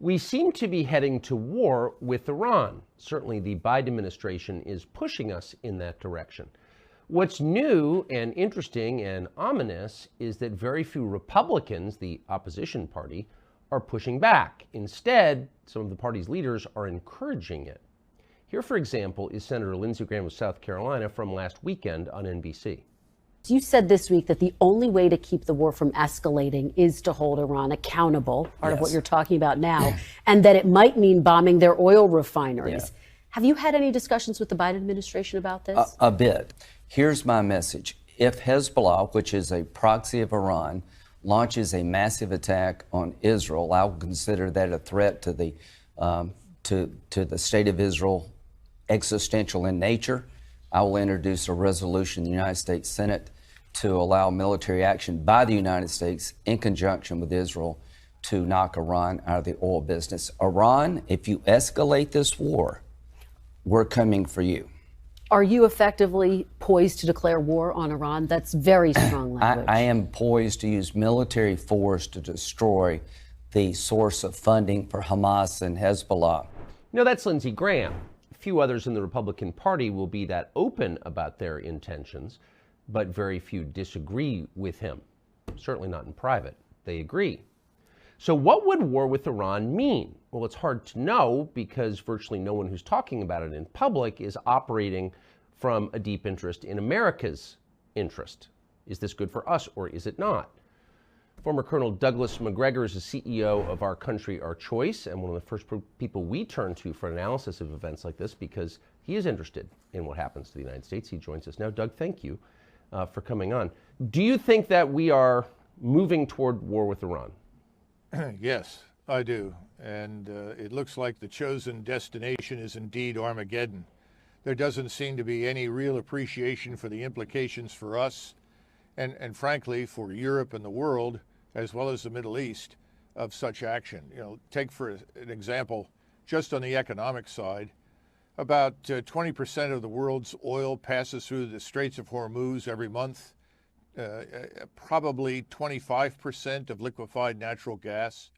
We seem to be heading to war with Iran. Certainly the Biden administration is pushing us in that direction. What's new and interesting and ominous is that very few Republicans, the opposition party, are pushing back. Instead, some of the party's leaders are encouraging it. Here, for example, is Senator Lindsey Graham of South Carolina from last weekend on NBC. You said this week that the only way to keep the war from escalating is to hold Iran accountable, part of what you're talking about now, and that it might mean bombing their oil refineries. Have you had any discussions with the Biden administration about this? A bit. Here's my message. If Hezbollah, which is a proxy of Iran, launches a massive attack on Israel, I will consider that a threat to the state of Israel, existential in nature. I will introduce a resolution in the United States Senate to allow military action by the United States in conjunction with Israel to knock Iran out of the oil business. Iran, if you escalate this war, we're coming for you. Are you effectively poised to declare war on Iran? That's very strong language. I am poised to use military force to destroy the source of funding for Hamas and Hezbollah. No, that's Lindsey Graham. Few others in the Republican Party will be that open about their intentions, but very few disagree with him. Certainly not in private. They agree. So what would war with Iran mean? Well, it's hard to know because virtually no one who's talking about it in public is operating from a deep interest in America's interest. Is this good for us or is it not? Former Colonel Douglas Macgregor is the CEO of Our Country, Our Choice, and one of the first people we turn to for analysis of events like this because he is interested in what happens to the United States. He joins us now. Doug, thank you for coming on. Do you think that we are moving toward war with Iran? Yes, I do. And it looks like the chosen destination is indeed Armageddon. There doesn't seem to be any real appreciation for the implications for us and frankly, for Europe and the world, as well as the Middle East, of such action. You know, take for an example, just on the economic side, about 20% of the world's oil passes through the Straits of Hormuz every month. Probably 25% of liquefied natural gas.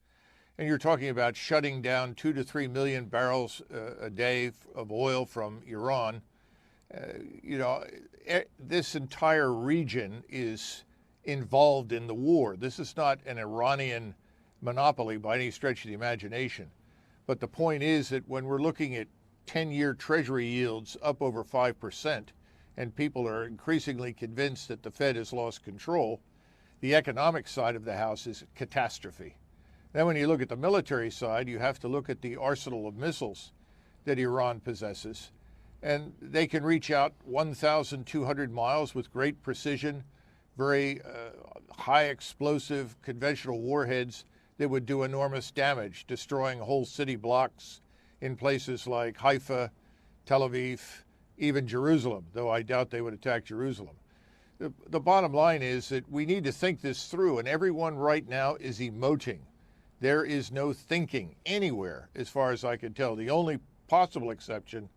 And you're talking about shutting down 2 to 3 million barrels a day of oil from Iran. This entire region is involved in the war. This is not an Iranian monopoly by any stretch of the imagination. But the point is that when we're looking at 10-year Treasury yields up over 5%, and people are increasingly convinced that the Fed has lost control, the economic side of the house is catastrophe. Then when you look at the military side, you have to look at the arsenal of missiles that Iran possesses. And they can reach out 1,200 miles with great precision, very high explosive conventional warheads that would do enormous damage, destroying whole city blocks in places like Haifa, Tel Aviv, even Jerusalem, though I doubt they would attack Jerusalem. The bottom line is that we need to think this through, and everyone right now is emoting. There is no thinking anywhere, as far as I can tell. The only possible exception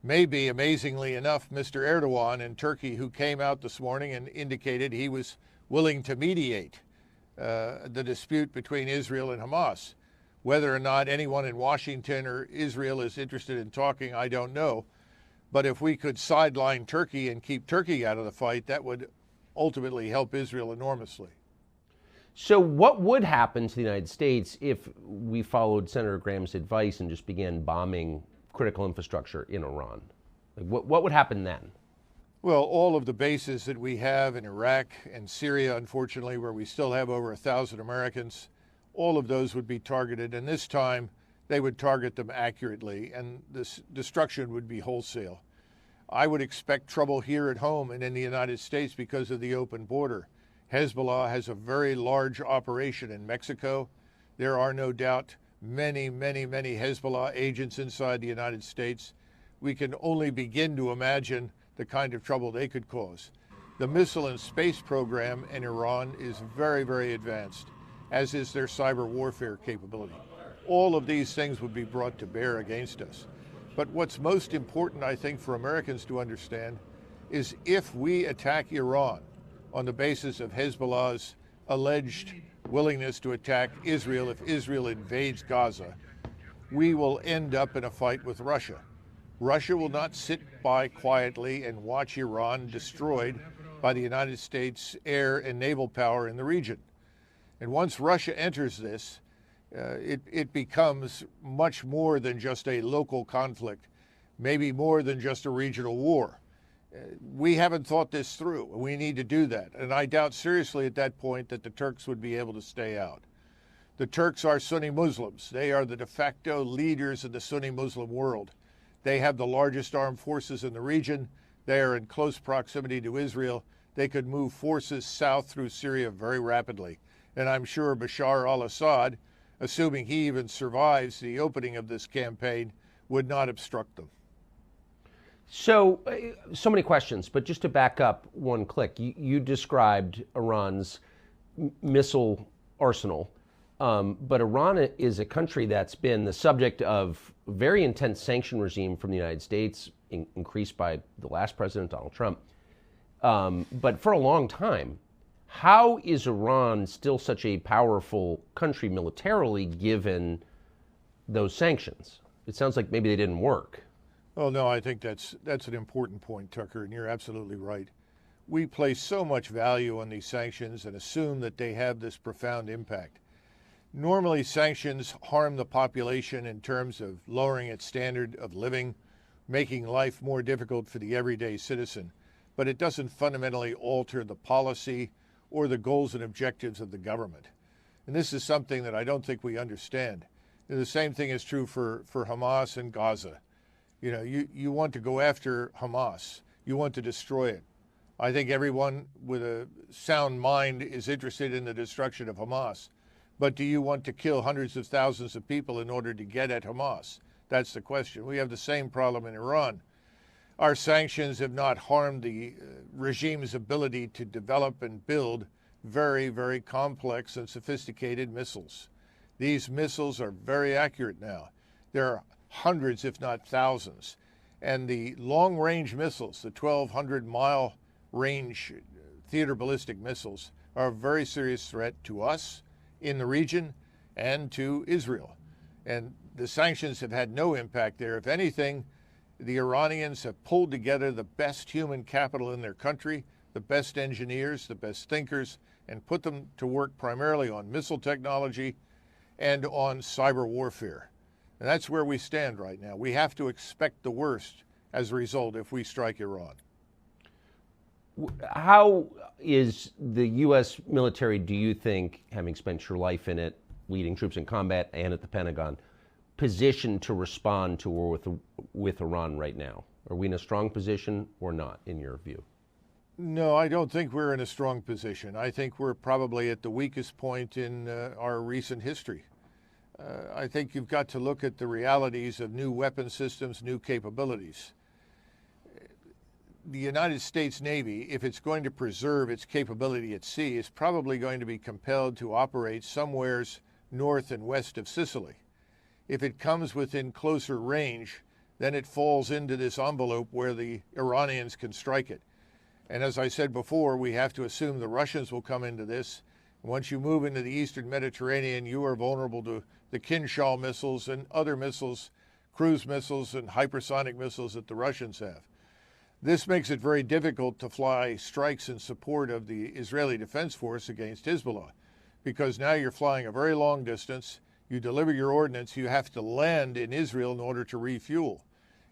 may be, amazingly enough, Mr. Erdogan in Turkey, who came out this morning and indicated he was willing to mediate the dispute between Israel and Hamas. Whether or not anyone in Washington or Israel is interested in talking, I don't know. But if we could sideline Turkey and keep Turkey out of the fight, that would ultimately help Israel enormously. So what would happen to the United States if we followed Senator Graham's advice and just began bombing critical infrastructure in Iran? Like what would happen then? Well, all of the bases that we have in Iraq and Syria, unfortunately, where we still have over 1,000 Americans, all of those would be targeted, and this time they would target them accurately, and this destruction would be wholesale. I would expect trouble here at home and in the United States because of the open border. Hezbollah has a very large operation in Mexico. There are no doubt many Hezbollah agents inside the United States. We can only begin to imagine the kind of trouble they could cause. The missile and space program in Iran is very advanced, as is their cyber warfare capability. All of these things would be brought to bear against us. But what's most important, I think, for Americans to understand is if we attack Iran on the basis of Hezbollah's alleged willingness to attack Israel if Israel invades Gaza, we will end up in a fight with Russia. Russia will not sit by quietly and watch Iran destroyed by the United States air and naval power in the region. And once Russia enters this, it becomes much more than just a local conflict, maybe more than just a regional war. We haven't thought this through. We need to do that. And I doubt seriously at that point that the Turks would be able to stay out. The Turks are Sunni Muslims. They are the de facto leaders of the Sunni Muslim world. They have the largest armed forces in the region. They are in close proximity to Israel. They could move forces south through Syria very rapidly. And I'm sure Bashar al-Assad, assuming he even survives the opening of this campaign, would not obstruct them. So many questions, but just to back up one click, you described Iran's missile arsenal, but Iran is a country that's been the subject of a very intense sanction regime from the United States, increased by the last president, Donald Trump, but for a long time. How is Iran still such a powerful country militarily given those sanctions? It sounds like maybe they didn't work. Oh, no, I think that's an important point, Tucker, and you're absolutely right. We place so much value on these sanctions and assume that they have this profound impact. Normally, sanctions harm the population in terms of lowering its standard of living, making life more difficult for the everyday citizen, but it doesn't fundamentally alter the policy or the goals and objectives of the government. And this is something that I don't think we understand. And the same thing is true for Hamas and Gaza. You know, you want to go after Hamas. You want to destroy it. I think everyone with a sound mind is interested in the destruction of Hamas. But do you want to kill hundreds of thousands of people in order to get at Hamas? That's the question. We have the same problem in Iran. Our sanctions have not harmed the regime's ability to develop and build very, very complex and sophisticated missiles. These missiles are very accurate now. There are hundreds, if not thousands. And the long-range missiles, the 1,200-mile range theater ballistic missiles, are a very serious threat to us in the region and to Israel. And the sanctions have had no impact there. If anything, the Iranians have pulled together the best human capital in their country, the best engineers, the best thinkers, and put them to work primarily on missile technology and on cyber warfare. And that's where we stand right now. We have to expect the worst as a result if we strike Iran. How is the U.S. military, do you think, having spent your life in it, leading troops in combat and at the Pentagon, positioned to respond to war with Iran right now? Are we in a strong position or not, in your view? No, I don't think we're in a strong position. I think we're probably at the weakest point in our recent history. I think you've got to look at the realities of new weapon systems, new capabilities. The United States Navy, if it's going to preserve its capability at sea, is probably going to be compelled to operate somewheres north and west of Sicily. If it comes within closer range, then it falls into this envelope where the Iranians can strike it. And as I said before, we have to assume the Russians will come into this. Once you move into the Eastern Mediterranean, you are vulnerable to the Kinshal missiles and other missiles, cruise missiles and hypersonic missiles that the Russians have. This makes it very difficult to fly strikes in support of the Israeli Defense Force against Hezbollah, because now you're flying a very long distance. You deliver your ordnance, you have to land in Israel in order to refuel.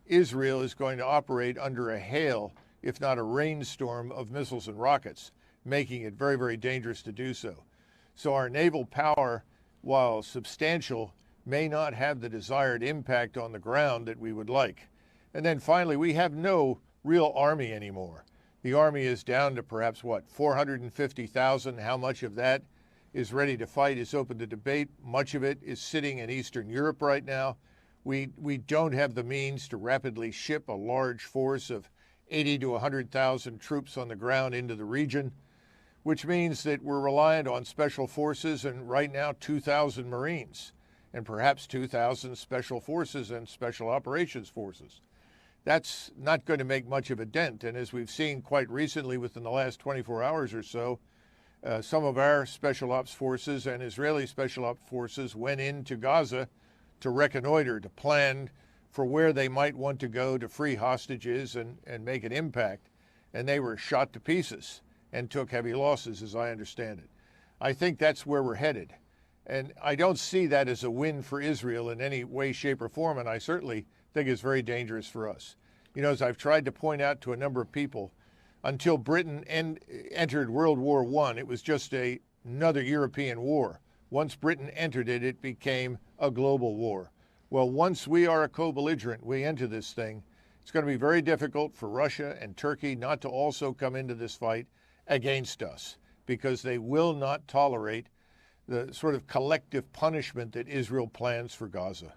Israel is going to operate under a hail, if not a rainstorm, of missiles and rockets, making it very, very dangerous to do so. So our naval power, while substantial, may not have the desired impact on the ground that we would like. And then finally, we have no real army anymore. The army is down to perhaps, 450,000. How much of that is ready to fight is open to debate. Much of it is sitting in Eastern Europe right now. We don't have the means to rapidly ship a large force of 80 to 100,000 troops on the ground into the region, which means that we're reliant on special forces and right now 2,000 Marines and perhaps 2,000 special forces and special operations forces. That's not going to make much of a dent. And as we've seen quite recently within the last 24 hours or so, Some of our special ops forces and Israeli special ops forces went into Gaza to reconnoiter, to plan for where they might want to go to free hostages and make an impact. And they were shot to pieces and took heavy losses, as I understand it. I think that's where we're headed. And I don't see that as a win for Israel in any way, shape, or form, and I certainly think it's very dangerous for us. You know, as I've tried to point out to a number of people, until Britain entered World War I, it was just another European war. Once Britain entered it, it became a global war. Well, once we are a co-belligerent, we enter this thing, it's going to be very difficult for Russia and Turkey not to also come into this fight against us, because they will not tolerate the sort of collective punishment that Israel plans for Gaza.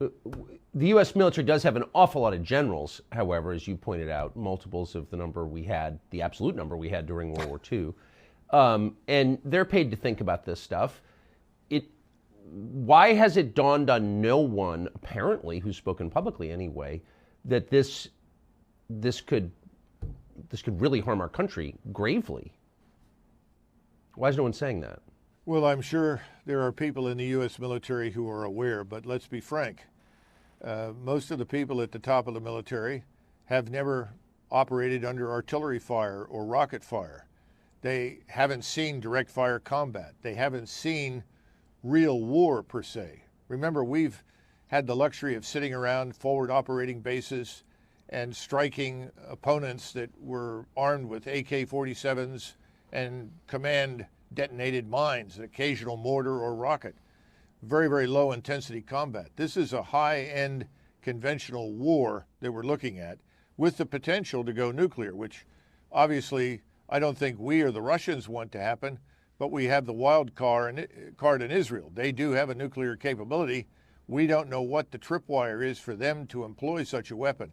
The U.S. military does have an awful lot of generals, however, as you pointed out, multiples of the number we had, the absolute number we had during World War II. And they're paid to think about this stuff. Why has it dawned on no one, apparently, who's spoken publicly anyway, that this could really harm our country gravely? Why is no one saying that? Well, I'm sure there are people in the U.S. military who are aware, but let's be frank. Most of the people at the top of the military have never operated under artillery fire or rocket fire. They haven't seen direct fire combat. They haven't seen real war per se. Remember, we've had the luxury of sitting around forward operating bases and striking opponents that were armed with AK-47s and command detonated mines, an occasional mortar or rocket. Very, very low intensity combat. This is a high-end conventional war that we're looking at with the potential to go nuclear, which obviously I don't think we or the Russians want to happen, but we have the wild card in Israel. They do have a nuclear capability. We don't know what the tripwire is for them to employ such a weapon.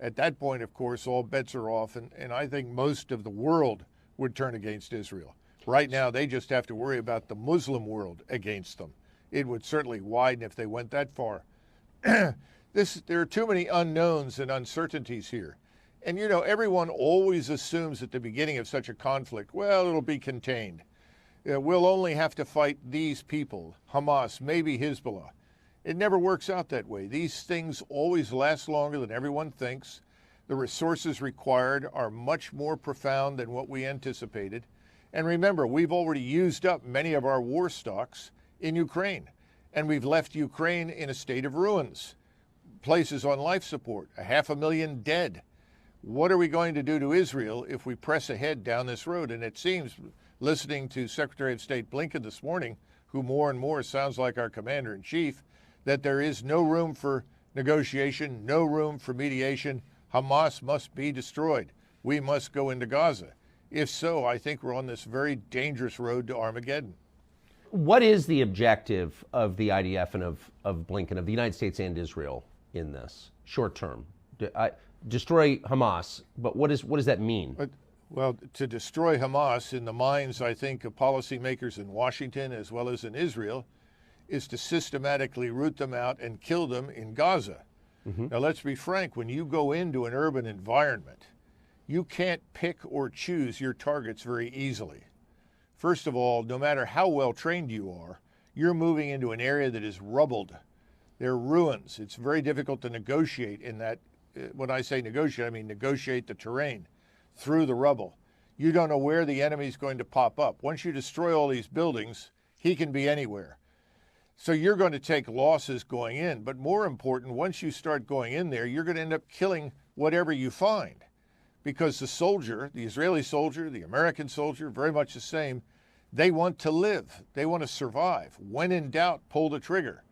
At that point, of course, all bets are off, and I think most of the world would turn against Israel. Right now, they just have to worry about the Muslim world against them. It would certainly widen if they went that far. There are too many unknowns and uncertainties here. And, you know, everyone always assumes at the beginning of such a conflict, well, it'll be contained. We'll only have to fight these people, Hamas, maybe Hezbollah. It never works out that way. These things always last longer than everyone thinks. The resources required are much more profound than what we anticipated. And remember, we've already used up many of our war stocks in Ukraine, and we've left Ukraine in a state of ruins, places on life support, 500,000 dead. What are we going to do to Israel if we press ahead down this road? And it seems, listening to Secretary of State Blinken this morning, who more and more sounds like our commander-in-chief, that there is no room for negotiation, no room for mediation. Hamas must be destroyed. We must go into Gaza. If so, I think we're on this very dangerous road to Armageddon. What is the objective of the IDF and of Blinken, of the United States and Israel in this short term? Destroy Hamas, but what does that mean? Well, to destroy Hamas, in the minds, I think, of policymakers in Washington as well as in Israel, is to systematically root them out and kill them in Gaza. Mm-hmm. Now, let's be frank, when you go into an urban environment, you can't pick or choose your targets very easily. First of all, no matter how well trained you are, you're moving into an area that is rubbled. There are ruins. It's very difficult to negotiate in that. When I say negotiate, I mean negotiate the terrain through the rubble. You don't know where the enemy's going to pop up. Once you destroy all these buildings, he can be anywhere. So you're going to take losses going in. But more important, once you start going in there, you're going to end up killing whatever you find. Because the soldier, the Israeli soldier, the American soldier, very much the same, they want to live. They want to survive. When in doubt, pull the trigger.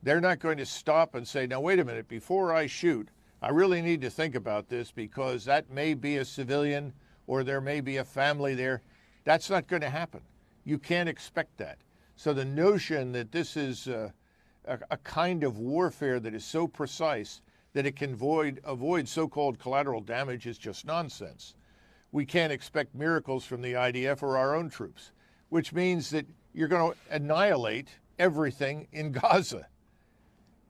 They're not going to stop and say, now, wait a minute, before I shoot, I really need to think about this because that may be a civilian or there may be a family there. That's not going to happen. You can't expect that. So the notion that this is a kind of warfare that is so precise that it can avoid so-called collateral damage is just nonsense. We can't expect miracles from the IDF or our own troops, which means that you're going to annihilate everything in Gaza.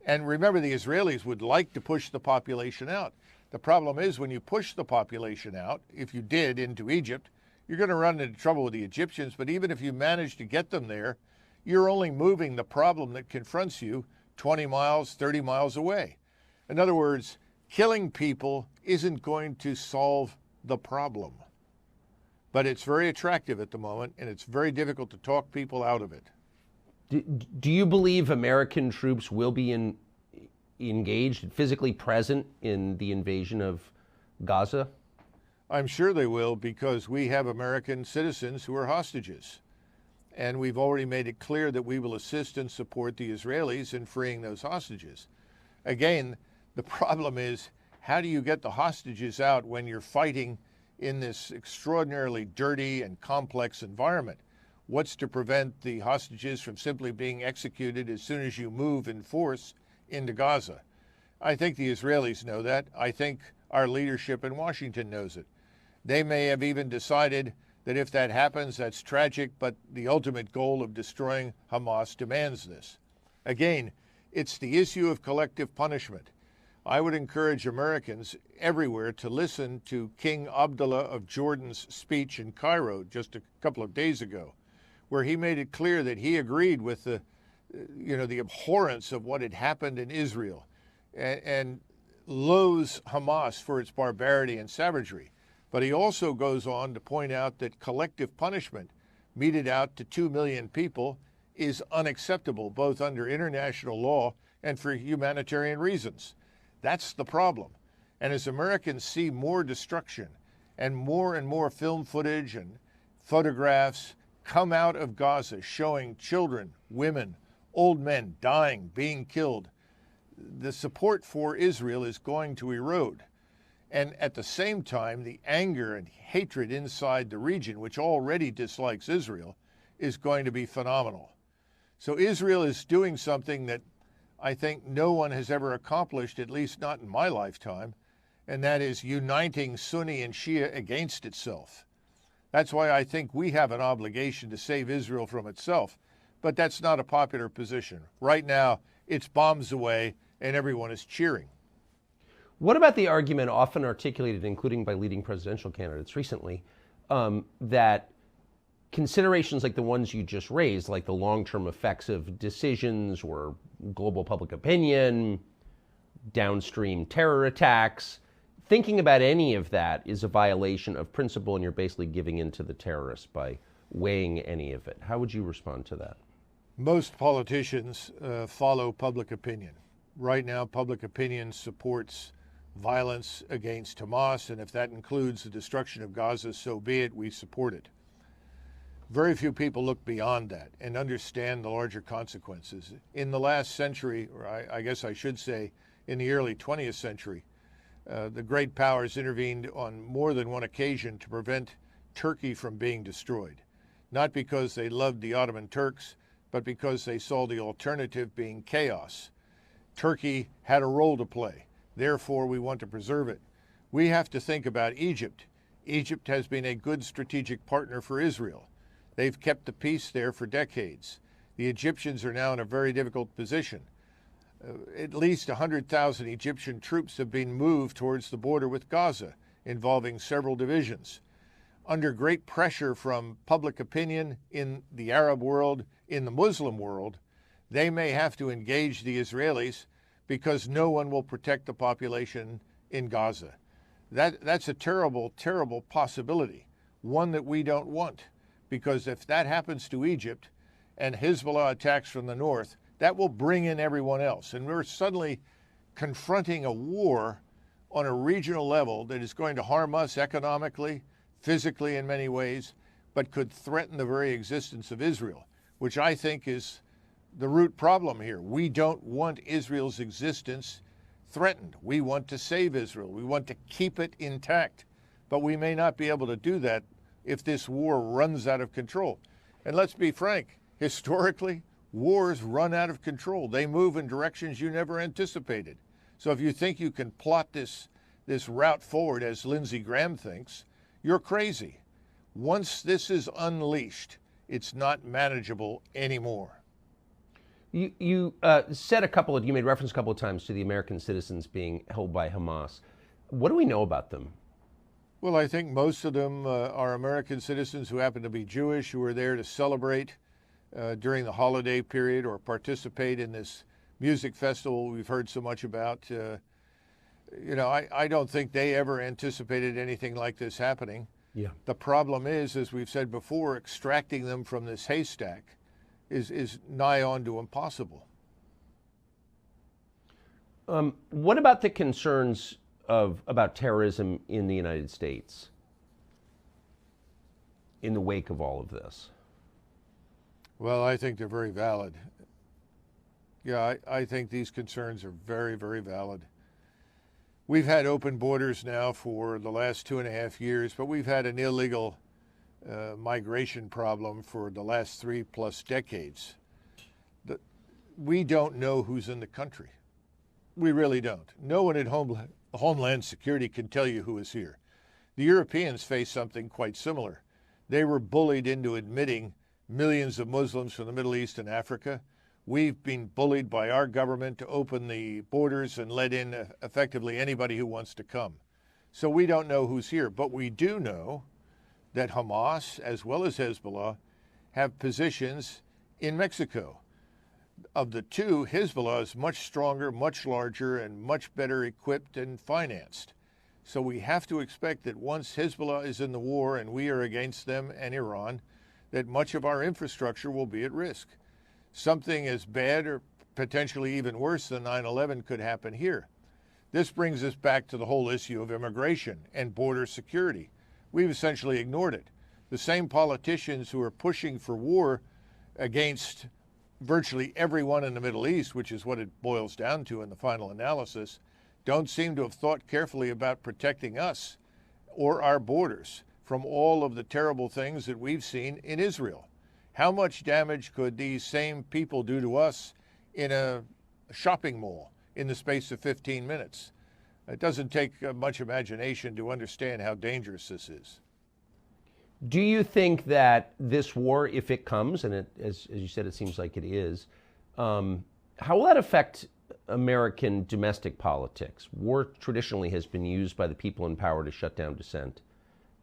And remember, the Israelis would like to push the population out. The problem is when you push the population out, if you did into Egypt, you're going to run into trouble with the Egyptians, but even if you manage to get them there, you're only moving the problem that confronts you 20 miles, 30 miles away. In other words, killing people isn't going to solve the problem. But it's very attractive at the moment, and it's very difficult to talk people out of it. Do you believe American troops will be engaged, physically present in the invasion of Gaza? I'm sure they will, because we have American citizens who are hostages. And we've already made it clear that we will assist and support the Israelis in freeing those hostages. Again, the problem is, how do you get the hostages out when you're fighting in this extraordinarily dirty and complex environment? What's to prevent the hostages from simply being executed as soon as you move in force into Gaza? I think the Israelis know that. I think our leadership in Washington knows it. They may have even decided that if that happens, that's tragic, but the ultimate goal of destroying Hamas demands this. Again, it's the issue of collective punishment. I would encourage Americans everywhere to listen to King Abdullah of Jordan's speech in Cairo just a couple of days ago, where he made it clear that he agreed with the abhorrence of what had happened in Israel and loathes Hamas for its barbarity and savagery. But he also goes on to point out that collective punishment meted out to 2 million people is unacceptable, both under international law and for humanitarian reasons. That's the problem. And as Americans see more destruction and more film footage and photographs come out of Gaza showing children, women, old men dying, being killed, the support for Israel is going to erode. And at the same time, the anger and hatred inside the region, which already dislikes Israel, is going to be phenomenal. So Israel is doing something that I think no one has ever accomplished, at least not in my lifetime, and that is uniting Sunni and Shia against itself. That's why I think we have an obligation to save Israel from itself, but that's not a popular position. Right now, it's bombs away and everyone is cheering. What about the argument often articulated, including by leading presidential candidates recently, that considerations like the ones you just raised, like the long-term effects of decisions or global public opinion, downstream terror attacks, thinking about any of that is a violation of principle, and you're basically giving in to the terrorists by weighing any of it? How would you respond to that? Most politicians follow public opinion. Right now, public opinion supports violence against Hamas, and if that includes the destruction of Gaza, so be it, we support it. Very few people look beyond that and understand the larger consequences. In the last century, or I guess I should say in the early 20th century, the great powers intervened on more than one occasion to prevent Turkey from being destroyed. Not because they loved the Ottoman Turks, but because they saw the alternative being chaos. Turkey had a role to play. Therefore, we want to preserve it. We have to think about Egypt. Egypt has been a good strategic partner for Israel. They've kept the peace there for decades. The Egyptians are now in a very difficult position. At least 100,000 Egyptian troops have been moved towards the border with Gaza, involving several divisions. Under great pressure from public opinion in the Arab world, in the Muslim world, they may have to engage the Israelis because no one will protect the population in Gaza. That's a terrible, terrible possibility, one that we don't want, because if that happens to Egypt and Hezbollah attacks from the north, that will bring in everyone else. And we're suddenly confronting a war on a regional level that is going to harm us economically, physically in many ways, but could threaten the very existence of Israel, which I think is the root problem here. We don't want Israel's existence threatened. We want to save Israel. We want to keep it intact. But we may not be able to do that if this war runs out of control. And let's be frank, historically, wars run out of control. They move in directions you never anticipated. So if you think you can plot this route forward, as Lindsey Graham thinks, you're crazy. Once this is unleashed, it's not manageable anymore. You you made reference a couple of times to the American citizens being held by Hamas. What do we know about them? Well, I think most of them are American citizens who happen to be Jewish, who are there to celebrate during the holiday period or participate in this music festival we've heard so much about. I don't think they ever anticipated anything like this happening. Yeah. The problem is, as we've said before, extracting them from this haystack is nigh on to impossible. What about the concerns about terrorism in the United States in the wake of all of this? Well, I think they're very valid. Yeah, I think these concerns are very, very valid. We've had open borders now for the last 2.5 years, but we've had an illegal migration problem for the last 3+ decades. We don't know who's in the country. We really don't. No one at Homeland Security can tell you who is here. The Europeans face something quite similar. They were bullied into admitting millions of Muslims from the Middle East and Africa. We've been bullied by our government to open the borders and let in effectively anybody who wants to come. So we don't know who's here, but we do know that Hamas, as well as Hezbollah, have positions in Mexico. Of the two, Hezbollah is much stronger, much larger, and much better equipped and financed. So we have to expect that once Hezbollah is in the war and we are against them and Iran, that much of our infrastructure will be at risk. Something as bad or potentially even worse than 9/11 could happen here. This brings us back to the whole issue of immigration and border security. We've essentially ignored it. The same politicians who are pushing for war against virtually everyone in the Middle East, which is what it boils down to in the final analysis, don't seem to have thought carefully about protecting us or our borders from all of the terrible things that we've seen in Israel. How much damage could these same people do to us in a shopping mall in the space of 15 minutes? It doesn't take much imagination to understand how dangerous this is. Do you think that this war, if it comes, and as you said, it seems like it is, how will that affect American domestic politics? War traditionally has been used by the people in power to shut down dissent.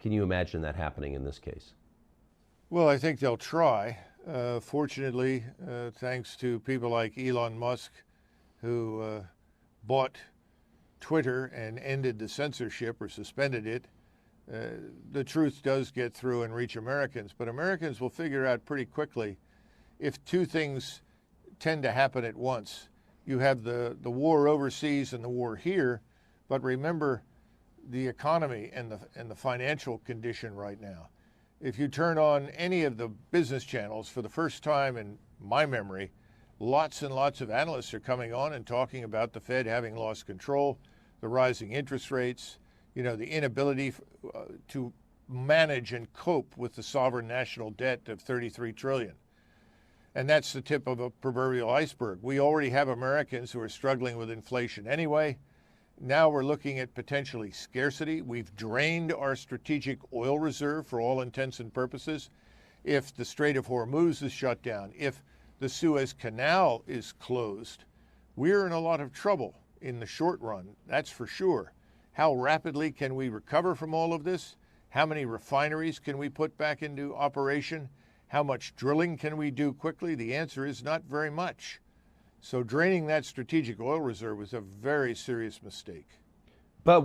Can you imagine that happening in this case? Well, I think they'll try. Fortunately, thanks to people like Elon Musk, who bought Twitter and ended the censorship or suspended it, the truth does get through and reach Americans. But Americans will figure out pretty quickly if two things tend to happen at once. You have the war overseas and the war here, but remember the economy and the financial condition right now. If you turn on any of the business channels, for the first time in my memory, lots and lots of analysts are coming on and talking about the Fed having lost control, the rising interest rates, the inability to manage and cope with the sovereign national debt of $33 trillion. And that's the tip of a proverbial iceberg. We already have Americans who are struggling with inflation anyway. Now we're looking at potentially scarcity. We've drained our strategic oil reserve for all intents and purposes. If the Strait of Hormuz is shut down, if the Suez Canal is closed, we're in a lot of trouble in the short run, that's for sure. How rapidly can we recover from all of this? How many refineries can we put back into operation? How much drilling can we do quickly? The answer is not very much. So draining that strategic oil reserve was a very serious mistake. But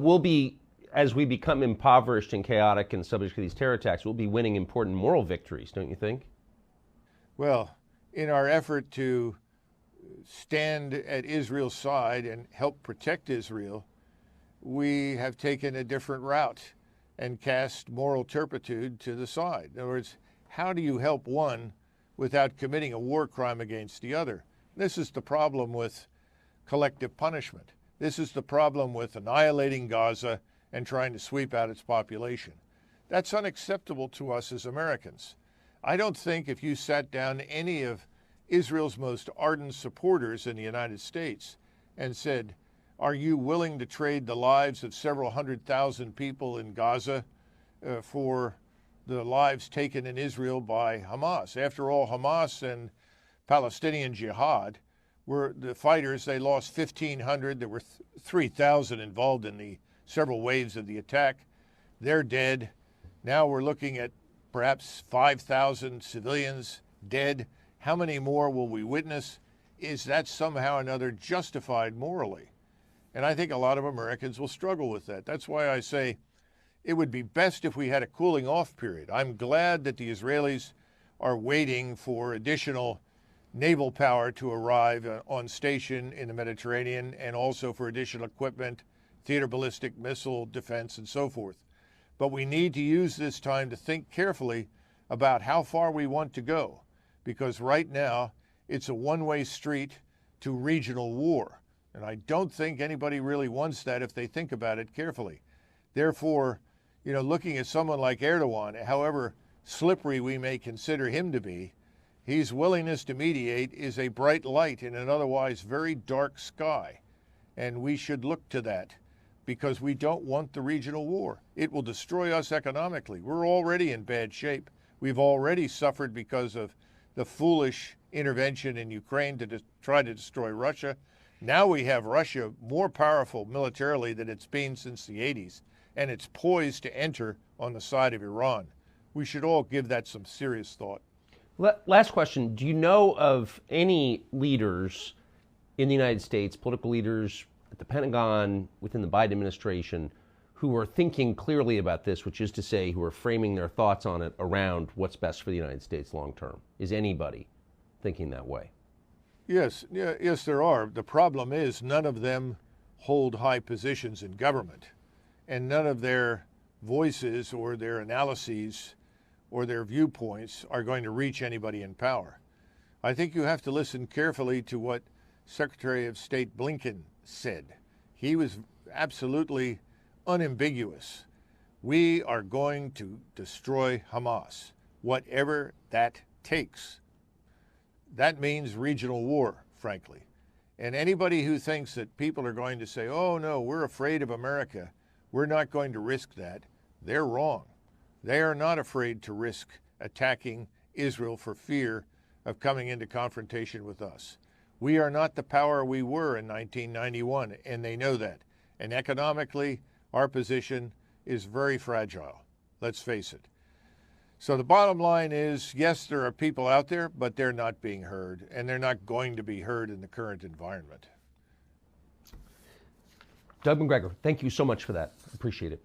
as we become impoverished and chaotic and subject to these terror attacks, we'll be winning important moral victories, don't you think? Well, in our effort to stand at Israel's side and help protect Israel, we have taken a different route and cast moral turpitude to the side. In other words, how do you help one without committing a war crime against the other? This is the problem with collective punishment. This is the problem with annihilating Gaza and trying to sweep out its population. That's unacceptable to us as Americans. I don't think if you sat down any of Israel's most ardent supporters in the United States and said, are you willing to trade the lives of several 100,000 people in Gaza for the lives taken in Israel by Hamas? After all, Hamas and Palestinian Jihad were the fighters. They lost 1,500. There were 3,000 involved in the several waves of the attack. they're dead. Now we're looking at perhaps 5,000 civilians dead. How many more will we witness? Is that somehow or another justified morally? And I think a lot of Americans will struggle with that. That's why I say it would be best if we had a cooling off period. I'm glad that the Israelis are waiting for additional naval power to arrive on station in the Mediterranean, and also for additional equipment, theater ballistic missile defense, and so forth. But we need to use this time to think carefully about how far we want to go, because right now it's a one-way street to regional war. And I don't think anybody really wants that if they think about it carefully. Therefore, looking at someone like Erdogan, however slippery we may consider him to be, his willingness to mediate is a bright light in an otherwise very dark sky. And we should look to that, because we don't want the regional war. It will destroy us economically. We're already in bad shape. We've already suffered because of the foolish intervention in Ukraine to try to destroy Russia. Now we have Russia more powerful militarily than it's been since the 80s, and it's poised to enter on the side of Iran. We should all give that some serious thought. Last question. Do you know of any leaders in the United States, political leaders at the Pentagon, within the Biden administration, who are thinking clearly about this, which is to say, who are framing their thoughts on it around what's best for the United States long term? Is anybody thinking that way? Yes, there are. The problem is none of them hold high positions in government, and none of their voices or their analyses or their viewpoints are going to reach anybody in power. I think you have to listen carefully to what Secretary of State Blinken said. He was absolutely unambiguous. We are going to destroy Hamas, whatever that takes. That means regional war, frankly. And anybody who thinks that people are going to say, oh no, we're afraid of America, we're not going to risk that, they're wrong. They are not afraid to risk attacking Israel for fear of coming into confrontation with us. We are not the power we were in 1991, and they know that. And economically, our position is very fragile. Let's face it. So the bottom line is, yes, there are people out there, but they're not being heard, and they're not going to be heard in the current environment. Doug McGregor, thank you so much for that. Appreciate it.